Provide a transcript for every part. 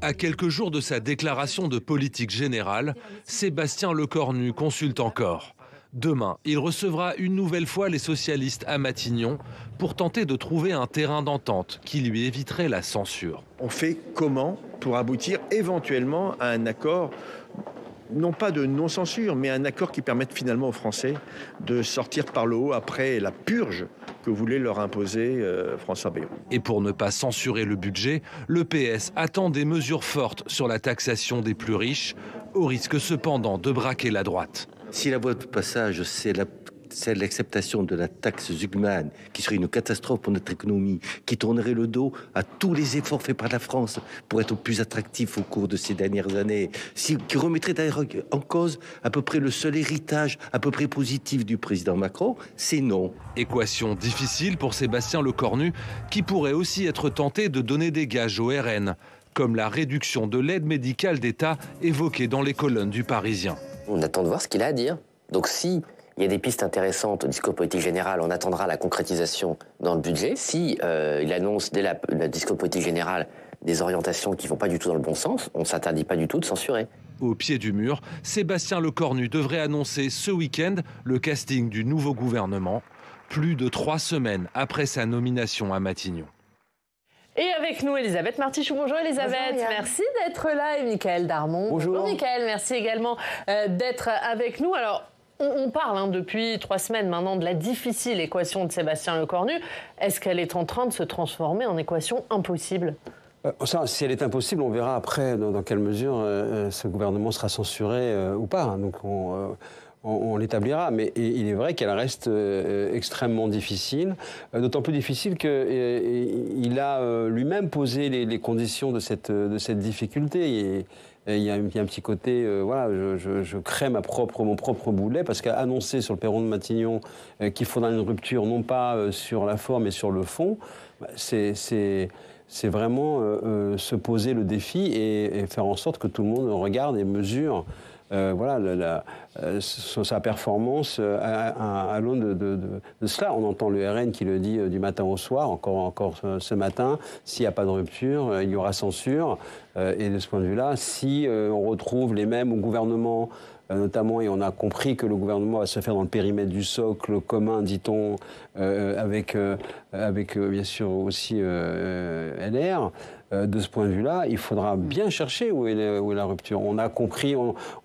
À quelques jours de sa déclaration de politique générale, Sébastien Lecornu consulte encore. Demain, il recevra une nouvelle fois les socialistes à Matignon pour tenter de trouver un terrain d'entente qui lui éviterait la censure. On fait comment pour aboutir éventuellement à un accord, non pas de non-censure, mais un accord qui permette finalement aux Français de sortir par le haut après la purge que voulait leur imposer François Bayrou. Et pour ne pas censurer le budget, le PS attend des mesures fortes sur la taxation des plus riches, au risque cependant de braquer la droite. Si la voie de passage, c'est l'acceptation de la taxe Zuckman, qui serait une catastrophe pour notre économie, qui tournerait le dos à tous les efforts faits par la France pour être plus attractif au cours de ces dernières années, qui remettrait d'ailleurs en cause à peu près le seul héritage à peu près positif du président Macron, c'est non. Équation difficile pour Sébastien Lecornu, qui pourrait aussi être tenté de donner des gages au RN, comme la réduction de l'aide médicale d'État évoquée dans les colonnes du Parisien. On attend de voir ce qu'il a à dire. Donc si il y a des pistes intéressantes au discours politique général, on attendra la concrétisation dans le budget. Si il annonce dès le discours politique général des orientations qui ne vont pas du tout dans le bon sens, on ne s'interdit pas du tout de censurer. Au pied du mur, Sébastien Lecornu devrait annoncer ce week-end le casting du nouveau gouvernement, plus de 3 semaines après sa nomination à Matignon. Et avec nous, Elisabeth Martichoux. Bonjour Elisabeth, bonjour, merci d'être là. Et Mickaël Darmon. Bonjour Mickaël, merci également d'être avec nous. Alors, on parle depuis 3 semaines maintenant de la difficile équation de Sébastien Lecornu. Est-ce qu'elle est en train de se transformer en équation impossible ? Ça, si elle est impossible, on verra après dans quelle mesure ce gouvernement sera censuré ou pas. Donc on l'établira, mais il est vrai qu'elle reste extrêmement difficile, d'autant plus difficile qu'il a lui-même posé les conditions de cette difficulté. Il y a un petit côté, voilà, je crée mon propre boulet, parce qu'à annoncer sur le perron de Matignon qu'il faudra une rupture, non pas sur la forme, mais sur le fond, c'est vraiment se poser le défi et faire en sorte que tout le monde regarde et mesure voilà, sa performance à l'aune de cela. On entend le RN qui le dit du matin au soir, encore ce matin, s'il n'y a pas de rupture, il y aura censure. Et de ce point de vue-là, si on retrouve les mêmes au gouvernement, notamment, et on a compris que le gouvernement va se faire dans le périmètre du socle commun, dit-on, avec bien sûr aussi LR. De ce point de vue-là, il faudra bien chercher où est la rupture. On a compris,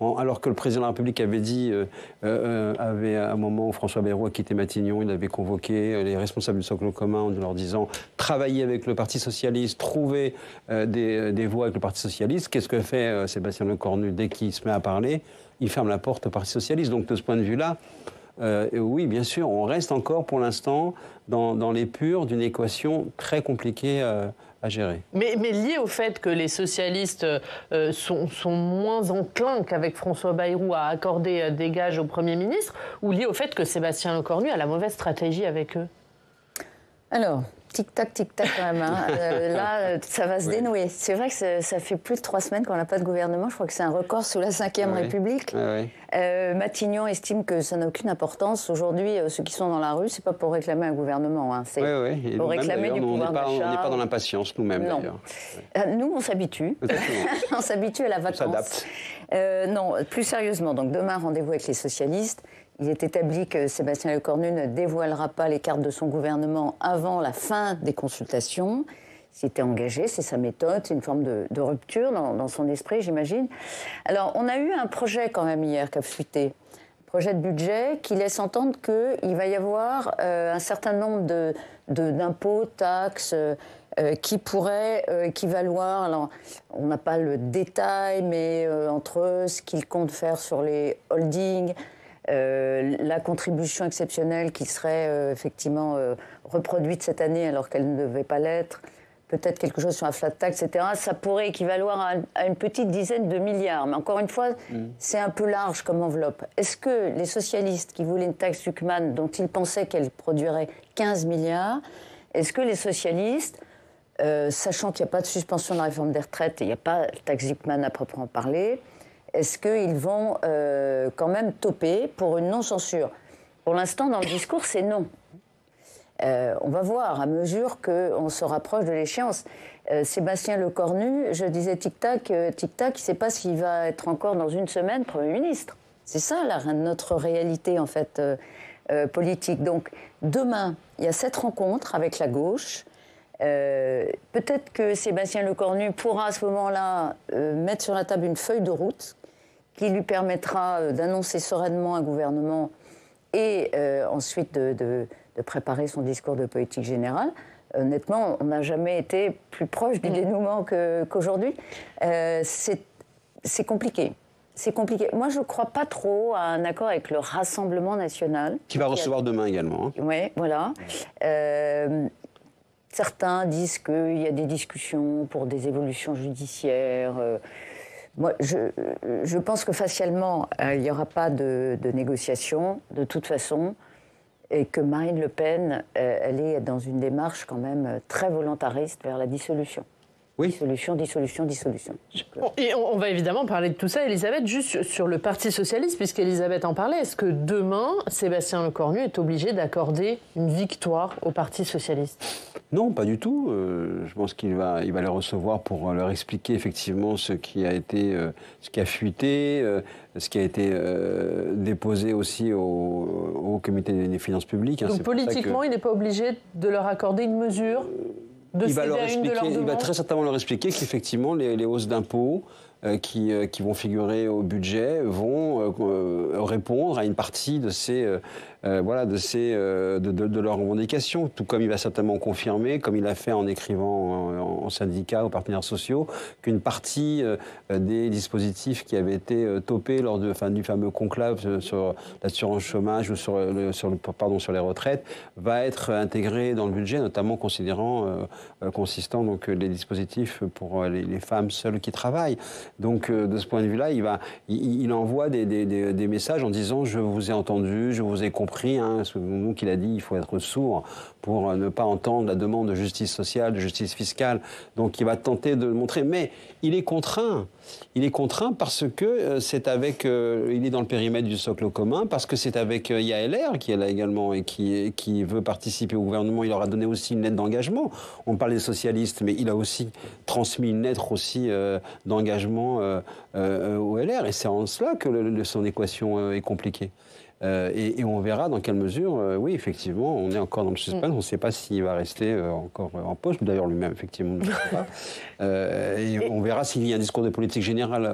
alors que le président de la République avait dit, avait à un moment où François Bayrou a quitté Matignon, il avait convoqué les responsables du socle commun en leur disant travailler avec le Parti socialiste, trouver des voies avec le Parti socialiste. Qu'est-ce que fait Sébastien Lecornu dès qu'il se met à parler? Il ferme la porte au Parti socialiste. Donc de ce point de vue-là, oui, bien sûr, on reste encore pour l'instant dans l'épure d'une équation très compliquée à gérer. Mais lié au fait que les socialistes sont moins enclins qu'avec François Bayrou à accorder des gages au Premier ministre, ou lié au fait que Sébastien Lecornu a la mauvaise stratégie avec eux? Alors, tic-tac quand même. Hein. Là, ça va se dénouer. C'est vrai que ça fait plus de 3 semaines qu'on n'a pas de gouvernement. Je crois que c'est un record sous la Ve République. Matignon estime que ça n'a aucune importance. Aujourd'hui, ceux qui sont dans la rue, c'est pas pour réclamer un gouvernement. Hein. C'est pour réclamer du pouvoir d'achat. On n'est pas dans l'impatience, nous-mêmes, d'ailleurs. Nous, on s'habitue. On s'habitue à la vacance. On s'adapte. Non, plus sérieusement. Donc demain, rendez-vous avec les socialistes. Il est établi que Sébastien Lecornu ne dévoilera pas les cartes de son gouvernement avant la fin des consultations. Il s'était engagé, c'est sa méthode, c'est une forme de rupture dans son esprit, j'imagine. Alors, on a eu un projet quand même hier qui a fuité, un projet de budget qui laisse entendre qu'il va y avoir un certain nombre d'impôts, taxes, qui pourraient équivaloir, alors on n'a pas le détail, mais entre ce qu'il compte faire sur les holdings, la contribution exceptionnelle qui serait effectivement reproduite cette année alors qu'elle ne devait pas l'être, peut-être quelque chose sur la flat tax, etc. Ça pourrait équivaloir à une petite dizaine de milliards. Mais encore une fois, c'est un peu large comme enveloppe. Est-ce que les socialistes qui voulaient une taxe Zuckman dont ils pensaient qu'elle produirait 15 milliards, est-ce que les socialistes, sachant qu'il n'y a pas de suspension de la réforme des retraites et il n'y a pas de taxe Zuckman à proprement parler, est-ce qu'ils vont quand même toper pour une non-censure? Pour l'instant, dans le discours, c'est non. On va voir à mesure qu'on se rapproche de l'échéance. Sébastien Lecornu, je disais tic-tac, tic-tac, il ne sait pas s'il va être encore dans une semaine Premier ministre. C'est ça notre réalité en fait politique. Donc demain, il y a cette rencontre avec la gauche. Peut-être que Sébastien Lecornu pourra à ce moment-là mettre sur la table une feuille de route qui lui permettra d'annoncer sereinement un gouvernement et ensuite de préparer son discours de politique générale. Honnêtement, on n'a jamais été plus proche du dénouement qu'aujourd'hui. C'est compliqué. C'est compliqué. Moi, je ne crois pas trop à un accord avec le Rassemblement national. Qui va recevoir demain également. Oui, voilà. Certains disent qu'il y a des discussions pour des évolutions judiciaires. Moi, je pense que facialement, il n'y aura pas de négociation, de toute façon, et que Marine Le Pen, elle est dans une démarche quand même très volontariste vers la dissolution. Oui. Dissolution. Et on va évidemment parler de tout ça, Elisabeth, juste sur le Parti socialiste, puisqu'Elisabeth en parlait. Est-ce que demain, Sébastien Lecornu est obligé d'accorder une victoire au Parti socialiste? Non, pas du tout. Je pense qu'il va les recevoir pour leur expliquer effectivement ce qui a fuité, ce qui a été déposé aussi au Comité des finances publiques. Donc politiquement, il n'est pas obligé de leur accorder une mesure? Il va très certainement leur expliquer qu'effectivement, les hausses d'impôts qui vont figurer au budget vont répondre à une partie de leurs revendications. Tout comme il va certainement confirmer, comme il a fait en écrivant en syndicat, aux partenaires sociaux, qu'une partie des dispositifs qui avaient été topés lors du fameux conclave sur l'assurance chômage ou sur les retraites va être intégrée dans le budget, notamment consistant donc les dispositifs pour les femmes seules qui travaillent. Donc de ce point de vue-là, il envoie des messages en disant « je vous ai entendu, je vous ai compris ». Donc il a dit il faut être sourd pour ne pas entendre la demande de justice sociale, de justice fiscale. Donc il va tenter de le montrer. Mais il est contraint. Il est contraint parce que c'est avec... il est dans le périmètre du socle commun, parce que c'est avec IALR qui est là également et qui veut participer au gouvernement. Il leur a donné aussi une lettre d'engagement. On parle des socialistes, mais il a aussi transmis une lettre aussi d'engagement au LR. Et c'est en cela que son équation est compliquée. Et on verra dans quelle mesure, oui, effectivement, on est encore dans le suspense. On ne sait pas s'il va rester encore en poste. D'ailleurs, lui-même, effectivement, ne sait pas. Et on verra s'il y a un discours de politique générale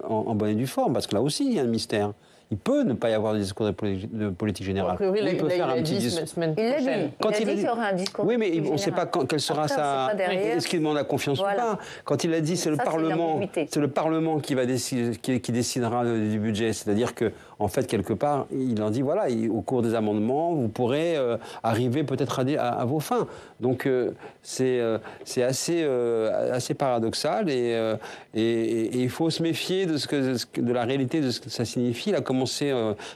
en bonne et due forme, parce que là aussi, il y a un mystère. Il peut ne pas y avoir de discours de politique générale. Oui, il peut faire un petit discours. Il l'a dit. Il a dit qu'il y aura un discours. Oui, mais on ne sait pas quelle sera sa... Est-ce qu'il demande la confiance ou pas? Quand il a dit c'est le Parlement qui va décider, qui décidera du budget. C'est-à-dire que, en fait, quelque part, il en dit voilà, au cours des amendements, vous pourrez arriver peut-être à vos fins. Donc c'est assez paradoxal et il faut se méfier de la réalité de ce que ça signifie. Il a commencé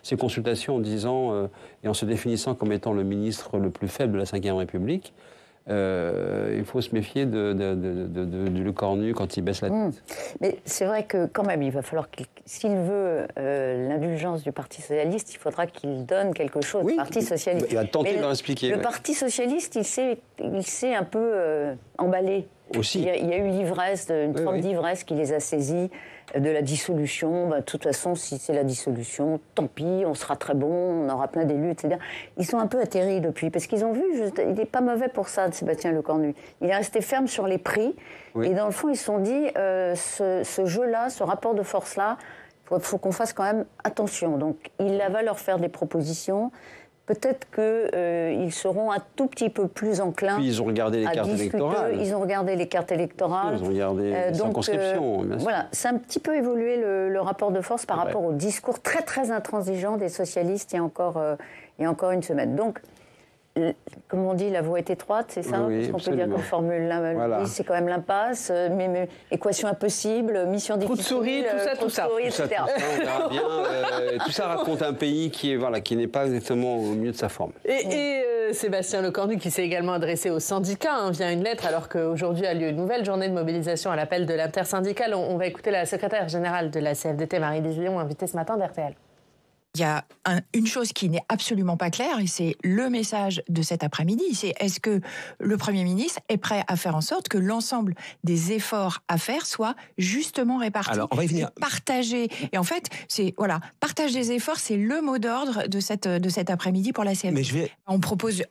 ses consultations en disant et en se définissant comme étant le ministre le plus faible de la Ve République. Il faut se méfier du Lecornu quand il baisse la tête. Mais c'est vrai que quand même, il va falloir s'il veut l'indulgence du Parti socialiste, il faudra qu'il donne quelque chose au Parti socialiste. Il va tenter de leur expliquer. Le Parti socialiste, il s'est un peu emballé. Aussi. Il y a eu l'ivresse, une forme d'ivresse qui les a saisis de la dissolution. De toute façon, si c'est la dissolution, tant pis, on sera très bon, on aura plein d'élus, etc. Ils sont un peu atterris depuis, parce qu'ils ont vu, il n'est pas mauvais pour ça, Sébastien Lecornu. Il est resté ferme sur les prix, et dans le fond, ils se sont dit, ce jeu-là, ce rapport de force-là, il faut qu'on fasse quand même attention. Donc, il va leur faire des propositions. Peut-être qu'ils seront un tout petit peu plus enclins. Puis ils ont regardé les cartes électorales. Ils ont regardé les cartes électorales. Ils ont regardé les circonscriptions. Voilà, ça a un petit peu évolué le rapport de force par rapport au discours très très intransigeant des socialistes il y a encore une semaine. Donc, comme on dit, la voie est étroite, c'est ça? Oui, on peut dire qu'on formule là. Voilà. Oui, c'est quand même l'impasse, mais équation impossible, mission difficile. Trou de souris, tout ça. Etc. On verra bien. Tout ça raconte un pays qui n'est pas exactement au mieux de sa forme. Et Sébastien Lecornu, qui s'est également adressé aux syndicats via une lettre, alors qu'aujourd'hui a lieu une nouvelle journée de mobilisation à l'appel de l'intersyndicale. On va écouter la secrétaire générale de la CFDT, Marie-Lise Lion, invitée ce matin d'RTL. Il y a une chose qui n'est absolument pas claire, et c'est le message de cet après-midi, c'est est-ce que le Premier ministre est prêt à faire en sorte que l'ensemble des efforts à faire soient justement répartis, alors, on va y venir. partagés. Et en fait, partage des efforts, c'est le mot d'ordre de cet après-midi pour la CFDT. Mais On propose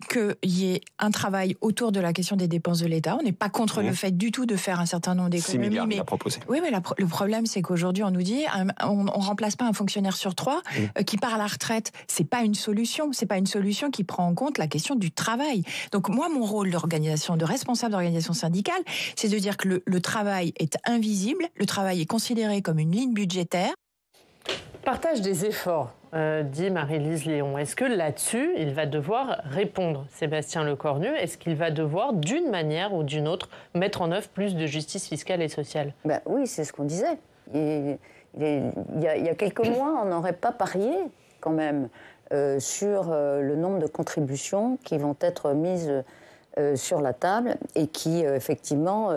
qu'il y ait un travail autour de la question des dépenses de l'État. On n'est pas contre le fait du tout de faire un certain nombre d'économies. 6 milliards, il a proposé. Oui, mais le problème, c'est qu'aujourd'hui, on nous dit on remplace pas un fonctionnaire sur 3 qui part à la retraite. C'est pas une solution. C'est pas une solution qui prend en compte la question du travail. Donc moi, mon rôle de responsable d'organisation syndicale, c'est de dire que le travail est invisible, le travail est considéré comme une ligne budgétaire. Partage des efforts, dit Marie-Lise Léon. Est-ce que là-dessus, il va devoir répondre, Sébastien Lecornu? Est-ce qu'il va devoir, d'une manière ou d'une autre, mettre en œuvre plus de justice fiscale et sociale? Oui, c'est ce qu'on disait. Il y a quelques mois, on n'aurait pas parié, quand même, sur le nombre de contributions qui vont être mises sur la table et qui, effectivement,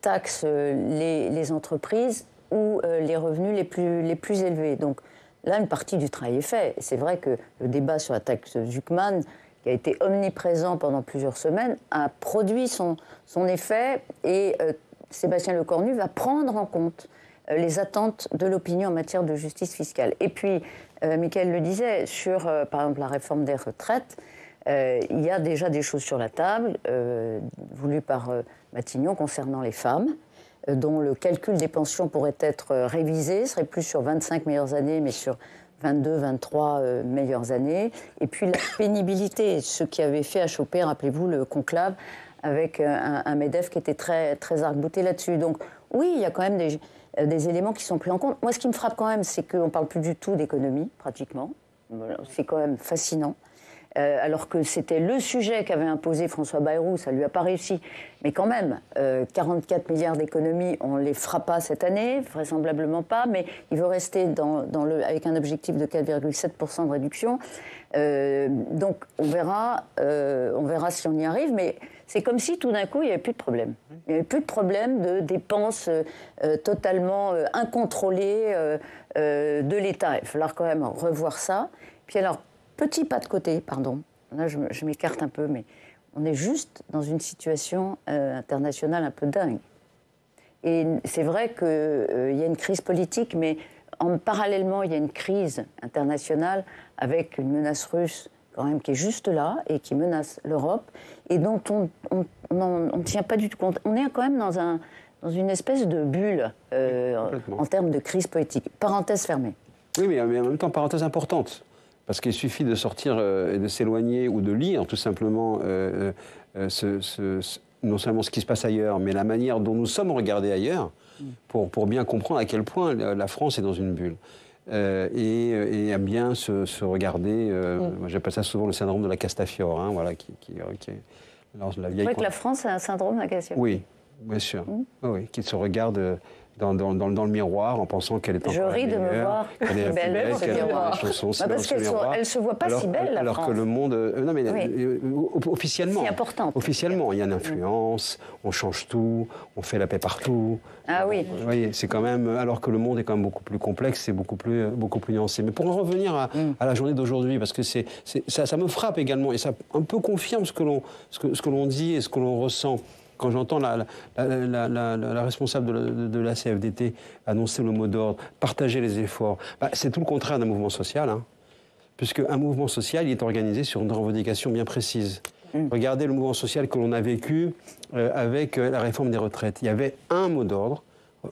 taxent les entreprises ou les revenus les plus élevés. Donc là, une partie du travail est fait. C'est vrai que le débat sur la taxe Zuckman, qui a été omniprésent pendant plusieurs semaines, a produit son effet et Sébastien Lecornu va prendre en compte les attentes de l'opinion en matière de justice fiscale. Et puis, Mickaël le disait, sur, par exemple, la réforme des retraites, il y a déjà des choses sur la table, voulues par Matignon concernant les femmes, dont le calcul des pensions pourrait être révisé, serait plus sur 25 meilleures années, mais sur 22, 23 meilleures années. Et puis la pénibilité, ce qui avait fait achoper, rappelez-vous, le conclave, avec un MEDEF qui était très, très arc-bouté là-dessus. Donc oui, il y a quand même des éléments qui sont pris en compte. Moi, ce qui me frappe quand même, c'est qu'on ne parle plus du tout d'économie, pratiquement. C'est quand même fascinant. Alors que c'était le sujet qu'avait imposé François Bayrou, ça ne lui a pas réussi. Mais quand même, 44 milliards d'économies, on ne les fera pas cette année, vraisemblablement pas, mais il veut rester avec un objectif de 4,7% de réduction. Donc on verra si on y arrive, mais c'est comme si tout d'un coup, il n'y avait plus de problème. Il n'y avait plus de problème de dépenses totalement incontrôlées de l'État. Il va falloir quand même revoir ça. Puis alors, petit pas de côté, pardon, là je m'écarte un peu, mais on est juste dans une situation internationale un peu dingue. Et c'est vrai qu'il y a une crise politique, mais parallèlement, il y a une crise internationale avec une menace russe quand même qui est juste là et qui menace l'Europe et dont on ne tient pas du tout compte. On est quand même dans une espèce de bulle en termes de crise politique. Parenthèse fermée. Oui, mais en même temps, parenthèse importante. Parce qu'il suffit de sortir et de s'éloigner ou de lire tout simplement non seulement ce qui se passe ailleurs, mais la manière dont nous sommes regardés ailleurs pour bien comprendre à quel point la France est dans une bulle. Et à bien se regarder, moi j'appelle ça souvent le syndrome de la Castafiore, hein, voilà, qui lors de la vieille... Vous croyez que la France a un syndrome de la Castafiore? Oui, bien sûr. Oui, qui se regarde... Dans le miroir en pensant qu'elle est encore la meilleure. Je ris de me voir belle, qu'elle a des chansons, parce qu'elle ne se voit pas si belle, la France. Alors que le monde... non, mais officiellement. C'est important. Officiellement, il y a une influence, on change tout, on fait la paix partout. Ah oui. Vous voyez, c'est quand même... Alors que le monde est quand même beaucoup plus complexe, c'est beaucoup plus nuancé. Mais pour en revenir à la journée d'aujourd'hui, parce que ça me frappe également, et ça un peu confirme ce que l'on dit et ce que l'on ressent. Quand j'entends la responsable de la CFDT annoncer le mot d'ordre, partager les efforts, c'est tout le contraire d'un mouvement social. Hein, puisque un mouvement social, il est organisé sur une revendication bien précise. Regardez le mouvement social que l'on a vécu avec la réforme des retraites. Il y avait un mot d'ordre,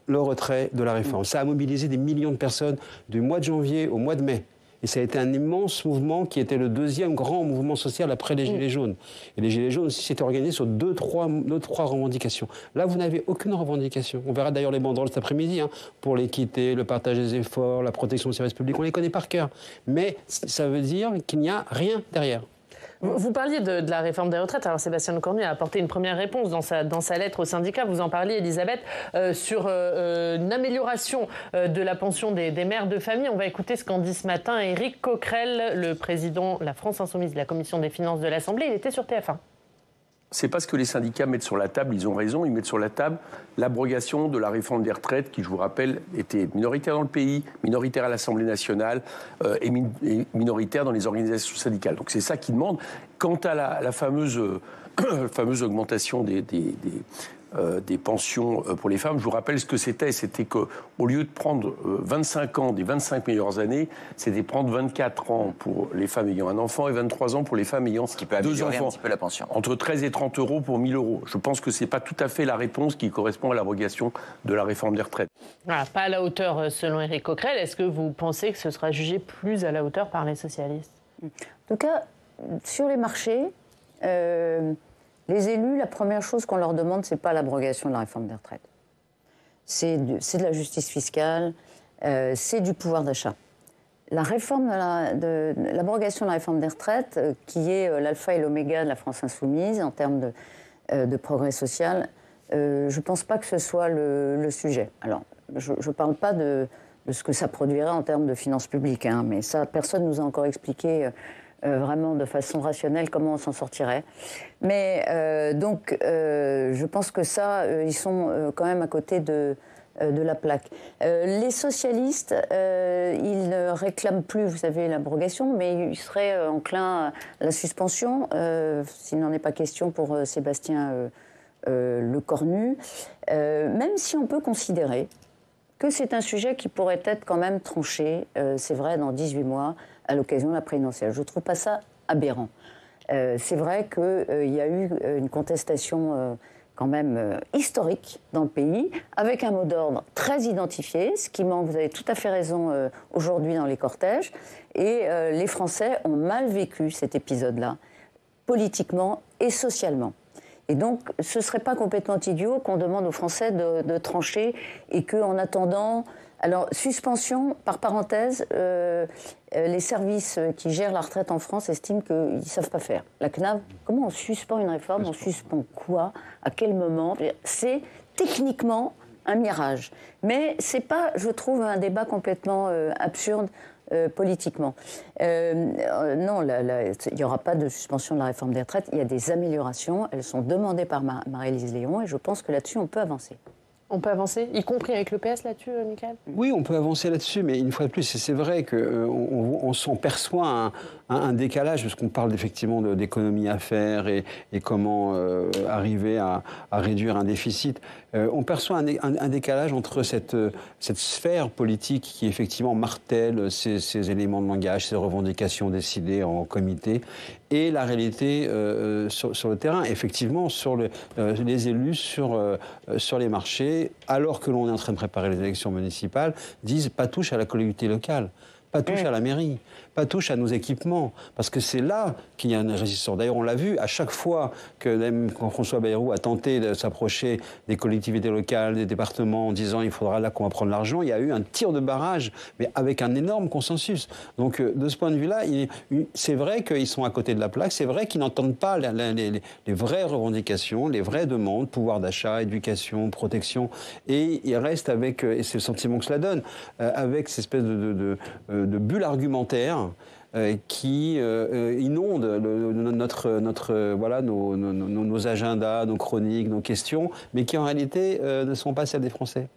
le retrait de la réforme. Ça a mobilisé des millions de personnes du mois de janvier au mois de mai. Et ça a été un immense mouvement qui était le deuxième grand mouvement social après les Gilets jaunes. Et les Gilets jaunes aussi s'étaient organisés sur deux, trois revendications. Là, vous n'avez aucune revendication. On verra d'ailleurs les banderoles cet après-midi, hein, pour l'équité, le partage des efforts, la protection des services publics. On les connaît par cœur. Mais ça veut dire qu'il n'y a rien derrière. Vous parliez de la réforme des retraites. Alors Sébastien Lecornu a apporté une première réponse dans sa lettre au syndicat. Vous en parliez, Elisabeth, sur une amélioration de la pension des mères de famille. On va écouter ce qu'en dit ce matin Éric Coquerel, le président de la France Insoumise de la Commission des finances de l'Assemblée. Il était sur TF1. c'est pas ce que les syndicats mettent sur la table, ils ont raison, ils mettent sur la table l'abrogation de la réforme des retraites qui, je vous rappelle, était minoritaire dans le pays, minoritaire à l'Assemblée nationale et minoritaire dans les organisations syndicales. Donc c'est ça qu'ils demandent. Quant à la fameuse augmentation des pensions pour les femmes, je vous rappelle ce que c'était. C'était qu'au lieu de prendre 25 ans des 25 meilleures années, c'était prendre 24 ans pour les femmes ayant un enfant et 23 ans pour les femmes ayant 2 enfants. Un petit peu la pension. Entre 13 et 30 euros pour 1 000 euros. Je pense que ce n'est pas tout à fait la réponse qui correspond à l'abrogation de la réforme des retraites. Voilà, pas à la hauteur selon Éric Coquerel. Est-ce que vous pensez que ce sera jugé plus à la hauteur par les socialistes? En tout cas, sur les marchés, les élus, la première chose qu'on leur demande, ce n'est pas l'abrogation de la réforme des retraites. C'est de la justice fiscale, c'est du pouvoir d'achat. La réforme l'abrogation de la réforme des retraites, qui est l'alpha et l'oméga de la France insoumise en termes de progrès social, je ne pense pas que ce soit le sujet. Alors, je ne parle pas de ce que ça produirait en termes de finances publiques, hein, mais ça, personne ne nous a encore expliqué vraiment de façon rationnelle comment on s'en sortirait. Mais donc, je pense que ça, ils sont quand même à côté de la plaque. Les socialistes, ils ne réclament plus, vous savez, l'abrogation, mais ils seraient enclins à la suspension, s'il n'en est pas question pour Sébastien Lecornu, même si on peut considérer que c'est un sujet qui pourrait être quand même tranché, c'est vrai, dans 18 mois, à l'occasion de la présidentielle. Je ne trouve pas ça aberrant. C'est vrai qu'il y a eu une contestation quand même historique dans le pays, avec un mot d'ordre très identifié, ce qui manque, vous avez tout à fait raison, aujourd'hui dans les cortèges. Et les Français ont mal vécu cet épisode-là, politiquement et socialement. Et donc, ce ne serait pas complètement idiot qu'on demande aux Français de trancher et qu'en attendant... Alors, suspension, par parenthèse, les services qui gèrent la retraite en France estiment qu'ils ne savent pas faire. La CNAV, comment on suspend une réforme? On suspend quoi? À quel moment? C'est techniquement un mirage. Mais ce n'est pas, je trouve, un débat complètement absurde politiquement. Non, il n'y aura pas de suspension de la réforme des retraites. Il y a des améliorations. Elles sont demandées par Marie-Lise Léon et je pense que là-dessus, on peut avancer. On peut avancer, y compris avec le PS là-dessus, Michael? Oui, on peut avancer là-dessus, mais une fois de plus, c'est vrai qu'on s'en perçoit un décalage, parce qu'on parle effectivement d'économie à faire et comment arriver à réduire un déficit. On perçoit un décalage entre cette sphère politique qui effectivement martèle ces éléments de langage, ces revendications décidées en comité, et la réalité sur le terrain. Effectivement, sur les élus, sur les marchés, alors que l'on est en train de préparer les élections municipales, disent pas touche à la collectivité locale, pas touche à la mairie, pas touche à nos équipements, parce que c'est là qu'il y a une résistance. D'ailleurs, on l'a vu, à chaque fois que même quand François Bayrou a tenté de s'approcher des collectivités locales, des départements, en disant il faudra là qu'on va prendre l'argent, il y a eu un tir de barrage, mais avec un énorme consensus. Donc, de ce point de vue-là, c'est vrai qu'ils sont à côté de la plaque, c'est vrai qu'ils n'entendent pas les vraies revendications, les vraies demandes, pouvoir d'achat, éducation, protection, et ils restent avec, et c'est le sentiment que cela donne, avec cette espèce de bulle argumentaire qui inonde nos agendas, nos chroniques, nos questions, mais qui en réalité ne sont pas celles des Français.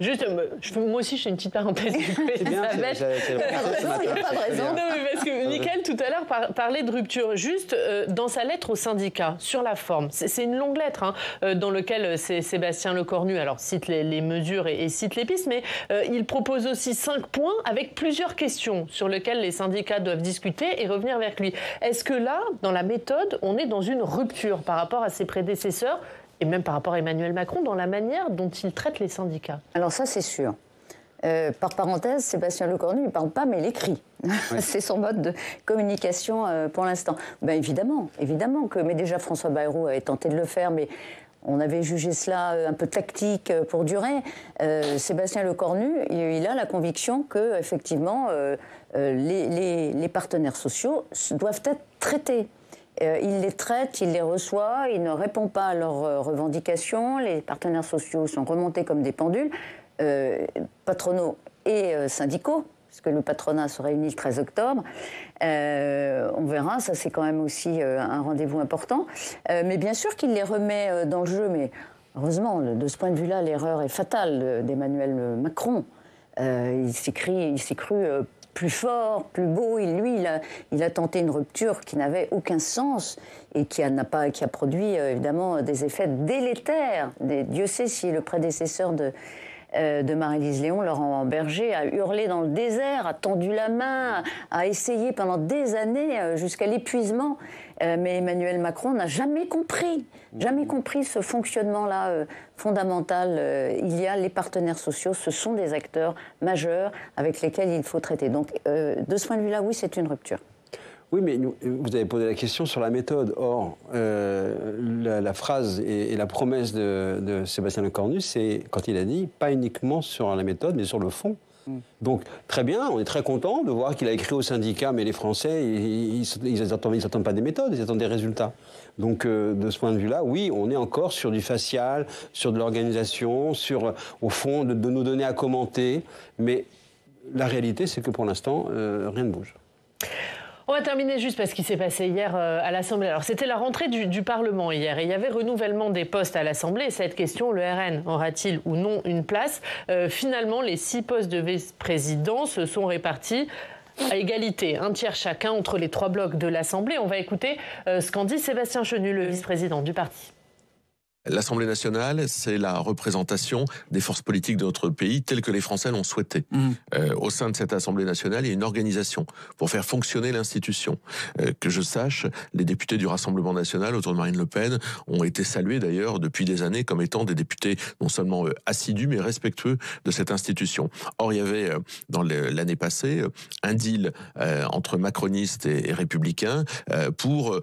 Juste, moi aussi, je fais une petite parenthèse. C'est bien, il n'a pas raison. Non, mais parce que Michael, tout à l'heure, parlait de rupture. Juste, dans sa lettre au syndicat, sur la forme, c'est une longue lettre, hein, dans laquelle Sébastien Lecornu cite les mesures et cite les pistes, mais il propose aussi 5 points avec plusieurs questions sur lesquelles les syndicats doivent discuter et revenir vers lui. Est-ce que là, dans la méthode, on est dans une rupture par rapport à ses prédécesseurs et même par rapport à Emmanuel Macron, dans la manière dont il traite les syndicats? Alors ça, c'est sûr. Par parenthèse, Sébastien Lecornu, il ne parle pas, mais il écrit. Oui. C'est son mode de communication pour l'instant. Ben, évidemment que... Mais déjà, François Bayrou avait tenté de le faire, mais on avait jugé cela un peu tactique pour durer. Sébastien Lecornu, il a la conviction que, effectivement, les partenaires sociaux doivent être traités. Il les traite, il les reçoit, il ne répond pas à leurs revendications. Les partenaires sociaux sont remontés comme des pendules, patronaux et syndicaux. puisque le patronat se réunit le 13 octobre. On verra, ça c'est quand même aussi un rendez-vous important. Mais bien sûr qu'il les remet dans le jeu, mais heureusement, de ce point de vue-là, l'erreur est fatale d'Emmanuel Macron. Il s'est cru plus fort, plus beau. Il a tenté une rupture qui n'avait aucun sens et qui a produit évidemment des effets délétères. Dieu sait si le prédécesseur de Marie-Lise Léon, Laurent Berger, a hurlé dans le désert, a tendu la main, a essayé pendant des années jusqu'à l'épuisement. Mais Emmanuel Macron n'a jamais compris ce fonctionnement-là fondamental. Il y a les partenaires sociaux, ce sont des acteurs majeurs avec lesquels il faut traiter. Donc, de ce point de vue-là, oui, c'est une rupture. Oui, mais vous avez posé la question sur la méthode. Or, la phrase et la promesse de Sébastien Lecornu, c'est quand il a dit pas uniquement sur la méthode, mais sur le fond. Donc, très bien, on est très content de voir qu'il a écrit aux syndicats, mais les Français, ils n'attendent pas des méthodes, ils attendent des résultats. Donc, de ce point de vue-là, oui, on est encore sur du facial, sur de l'organisation, sur, au fond, de nous donner à commenter. Mais la réalité, c'est que pour l'instant, rien ne bouge. On va terminer juste parce qu'il s'est passé hier à l'Assemblée. Alors, c'était la rentrée du Parlement hier et il y avait renouvellement des postes à l'Assemblée. Et cette question, le RN aura-t-il ou non une place ? Finalement, les 6 postes de vice-président se sont répartis à égalité, un tiers chacun entre les 3 blocs de l'Assemblée. On va écouter ce qu'en dit Sébastien Chenu, le vice-président du parti. L'Assemblée nationale, c'est la représentation des forces politiques de notre pays telles que les Français l'ont souhaité. Au sein de cette Assemblée nationale, il y a une organisation pour faire fonctionner l'institution. Que je sache, les députés du Rassemblement national autour de Marine Le Pen ont été salués d'ailleurs depuis des années comme étant des députés non seulement assidus mais respectueux de cette institution. Or, il y avait dans l'année passée un deal entre macronistes et républicains pour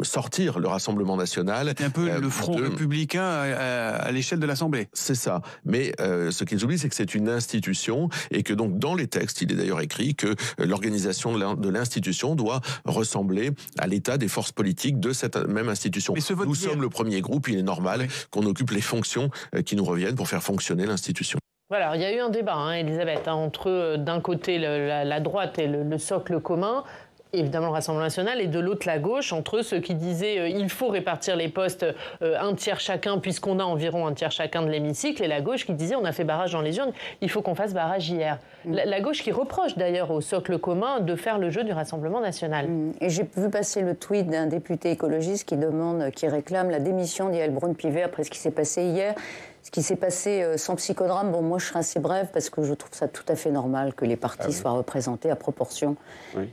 sortir le Rassemblement national. C'était un peu le Front républicain à l'échelle de l'Assemblée. C'est ça. Mais ce qu'ils oublient, c'est que c'est une institution et que donc dans les textes, il est d'ailleurs écrit que l'organisation de l'institution doit ressembler à l'état des forces politiques de cette même institution. Nous sommes le premier groupe, il est normal qu'on occupe les fonctions qui nous reviennent pour faire fonctionner l'institution. Voilà, il y a eu un débat, Elisabeth, entre d'un côté la droite et le socle commun, évidemment le Rassemblement national, et de l'autre la gauche, entre ceux qui disaient il faut répartir les postes un tiers chacun puisqu'on a environ un tiers chacun de l'hémicycle, et la gauche qui disait on a fait barrage dans les urnes, il faut qu'on fasse barrage hier. La gauche qui reproche d'ailleurs au socle commun de faire le jeu du Rassemblement national. Et j'ai vu passer le tweet d'un député écologiste qui réclame la démission d'Yaël Braun-Pivet après ce qui s'est passé hier. Ce qui s'est passé sans psychodrame, bon, moi je serai assez brève parce que je trouve ça tout à fait normal que les partis soient représentés à proportion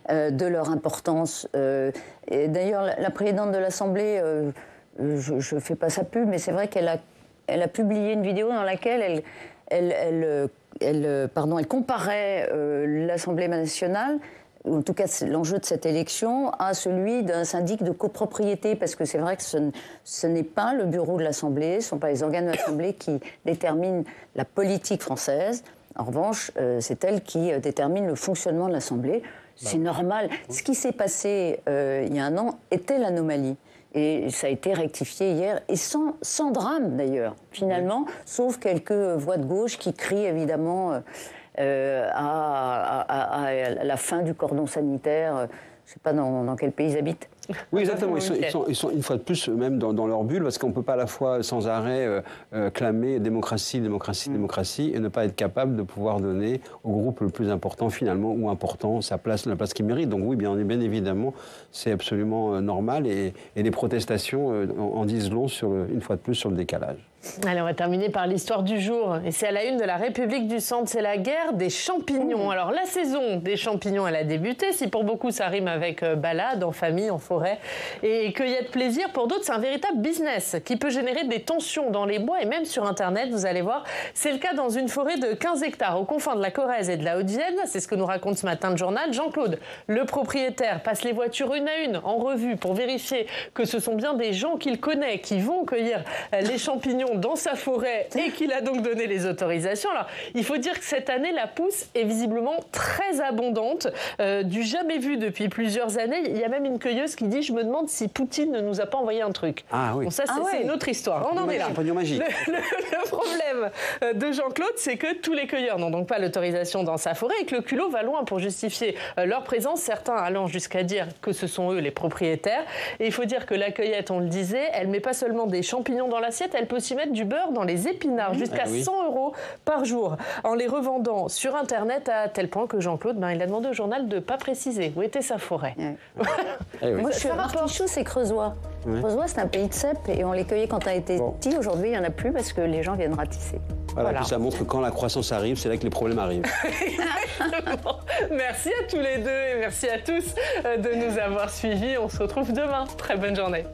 de leur importance. D'ailleurs, la présidente de l'Assemblée, je ne fais pas sa pub, mais c'est vrai qu'elle a publié une vidéo dans laquelle elle comparait l'Assemblée nationale, en tout cas l'enjeu de cette élection, à celui d'un syndic de copropriété, parce que c'est vrai que ce n'est pas le bureau de l'Assemblée, ce ne sont pas les organes de l'Assemblée qui déterminent la politique française. En revanche, c'est elle qui détermine le fonctionnement de l'Assemblée. C'est normal. Ce qui s'est passé il y a un an était l'anomalie. Et ça a été rectifié hier, et sans drame d'ailleurs, finalement, sauf quelques voix de gauche qui crient évidemment à la fin du cordon sanitaire. Je ne sais pas dans quel pays ils habitent. Oui, exactement. Ils sont une fois de plus même dans leur bulle, parce qu'on ne peut pas à la fois sans arrêt clamer démocratie, démocratie, démocratie, et ne pas être capable de pouvoir donner au groupe le plus important finalement, ou important, la place qu'il mérite. Donc oui, bien évidemment, c'est absolument normal, et les protestations en disent long une fois de plus sur le décalage. Allez, on va terminer par l'histoire du jour. Et c'est à la une de la République du Centre, c'est la guerre des champignons. Alors, la saison des champignons, elle a débuté. Si pour beaucoup, ça rime avec balade, en famille, en forêt et cueillette plaisir, pour d'autres, c'est un véritable business qui peut générer des tensions dans les bois et même sur Internet, vous allez voir. C'est le cas dans une forêt de 15 hectares aux confins de la Corrèze et de la Haute-Vienne. C'est ce que nous raconte ce matin le journal. Jean-Claude, le propriétaire, passe les voitures une à une en revue pour vérifier que ce sont bien des gens qu'il connaît qui vont cueillir les champignons dans sa forêt et qu'il a donc donné les autorisations. Alors, il faut dire que cette année, la pousse est visiblement très abondante, du jamais vu depuis plusieurs années. Il y a même une cueilleuse qui dit « Je me demande si Poutine ne nous a pas envoyé un truc ». Ah oui. Bon, ça, c'est une autre histoire. On en est là. Champignon magique. Le problème de Jean-Claude, c'est que tous les cueilleurs n'ont donc pas l'autorisation dans sa forêt et que le culot va loin pour justifier leur présence, certains allant jusqu'à dire que ce sont eux les propriétaires. Et il faut dire que la cueillette, on le disait, elle met pas seulement des champignons dans l'assiette, elle peut aussi mettre du beurre dans les épinards, jusqu'à 100 € par jour, en les revendant sur Internet, à tel point que Jean-Claude, il a demandé au journal de ne pas préciser où était sa forêt. Moi, je suis Martichoux, c'est Creusois. Creusois, c'est un pays de cèpes et on les cueillait quand on était petit. Aujourd'hui, il n'y en a plus parce que les gens viennent ratisser. Voilà. Puis ça montre que quand la croissance arrive, c'est là que les problèmes arrivent. Merci à tous les deux et merci à tous de nous avoir suivis. On se retrouve demain. Très bonne journée.